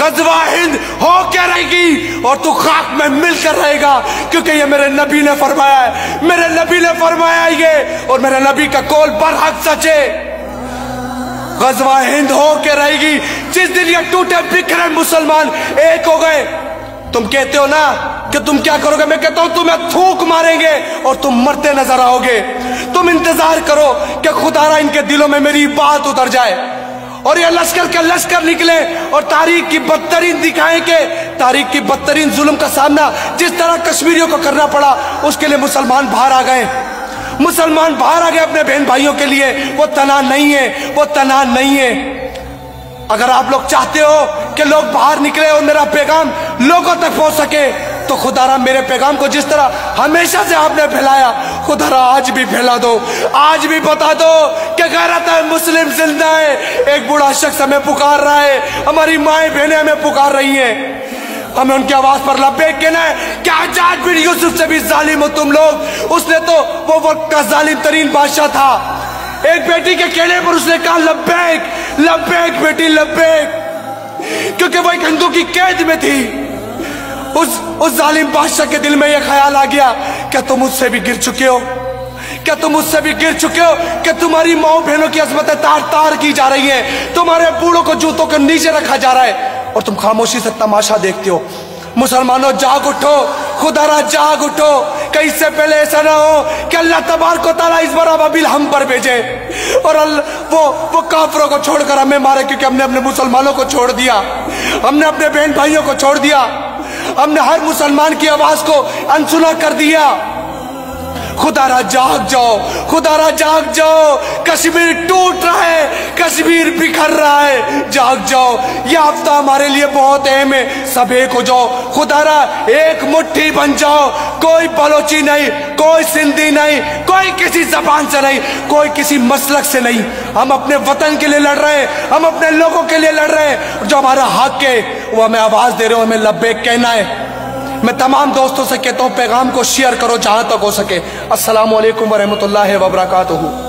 غزوہ ہند ہو کے رہے گی اور تو خاک میں مل کر رہے گا، کیونکہ یہ میرے نبی نے فرمایا ہے، میرے نبی نے فرمایا یہ، اور میرے نبی کا قول برحق سچ ہے۔ غزوہ ہند ہو کے رہے گی جس دن یہ ٹوٹے بکھرے مسلمان ایک ہو گئے۔ تم کہتے ہو نا کہ تم کیا کرو گے، میں کہتا ہوں تمہیں تھوک ماریں گے اور تم مرتے نظر آؤ گے۔ تم انتظار کرو کہ خدا را ان کے دلوں میں میری بات اتر جائے اور یہ لشکر کے لشکر نکلے اور تاریخ کی بدترین دکھائیں کہ تاریخ کی بدترین ظلم کا سامنا جس طرح کشمیریوں کو کرنا پڑا، اس کے لیے مسلمان باہر آ گئے، مسلمان باہر آ گئے اپنے بہن بھائیوں کے لیے۔ وہ تنہا نہیں ہے، وہ تنہا نہیں ہے۔ اگر آپ لوگ چاہتے ہو کہ لوگ باہر نکلے اور میرا پیغام لوگوں تک پہنچ سکے تو خدا را میرے پیغام کو جس طرح ہمیشہ سے آپ نے پھیلایا، خدا را آج بھی پھیلا دو، آج بھی بتا دو کہ غیرت مسلم زندہ ہے۔ ایک بوڑھا شخص ہمیں پکار رہا ہے، ہماری مائیں بہنیں ہمیں پکار رہی ہیں، ہمیں ان کی آواز پر لبیک کہنا ہے کہ حجاج بن یوسف سے بھی ظالم ہو تم لوگ۔ اس نے تو وہ وقت کا ظالم ترین بادشاہ تھا، ایک بیٹی کے کہنے پر اس نے کہا لبیک لبیک بیٹی لبیک، کیونکہ وہ ایک ہندو کی قید میں تھی۔ اس ظالم بادشاہ کے دل میں یہ خیال آ گیا کہ تم مجھ سے بھی گر چکے ہو، کیا تم مجھ سے بھی گر چکے ہو کہ تمہاری ماؤں بہنوں کی عظمتیں تار تار کی جا رہی ہیں، تمہارے بوڑھوں کو جوتوں کے نیچے رکھا جا رہا ہے اور تم خاموشی سے تماشا دیکھتے ہو۔ مسلمانوں جاگ اٹھو، خدا را جاگ اٹھو، کہ اس سے پہلے ایسا نہ ہو کہ اللہ تبارک و تعالیٰ اس بار ابابیل ہم پر بھیجے اور وہ کافروں کو چھوڑ کر ہمیں مارے، کیونکہ ہم نے اپنے مسلمانوں کو چھوڑ دیا، ہم نے اپنے بہن بھائیوں کو چھوڑ دیا، ہم نے ہر مسلمان کی آواز کو انسنا کر دیا۔ خدا را جاگ جاؤ، خدا را جاگ جاؤ، کشمیر ٹوٹ رہا ہے، کشمیر بکھر رہا ہے، جاگ جاؤ، یہ ہفتہ ہمارے لیے بہت اہم ہے، سب ایک ہو جاؤ، خدا را ایک مٹھی بن جاؤ، کوئی بلوچی نہیں، کوئی سندھی نہیں، کوئی کسی زبان سے نہیں، کوئی کسی مسلک سے نہیں، ہم اپنے وطن کے لیے لڑ رہے ہیں، ہم اپنے لوگوں کے لیے لڑ رہے ہیں، جو ہمارا حق ہے وہ ہمیں آواز دے رہے ہو، ہمیں لبیک کہنا ہے۔ میں تمام دوستوں سے کہتا ہوں پیغام کو شیئر کرو جہاں تک ہو سکے۔ السلام علیکم ورحمۃ اللہ وبرکاتہ۔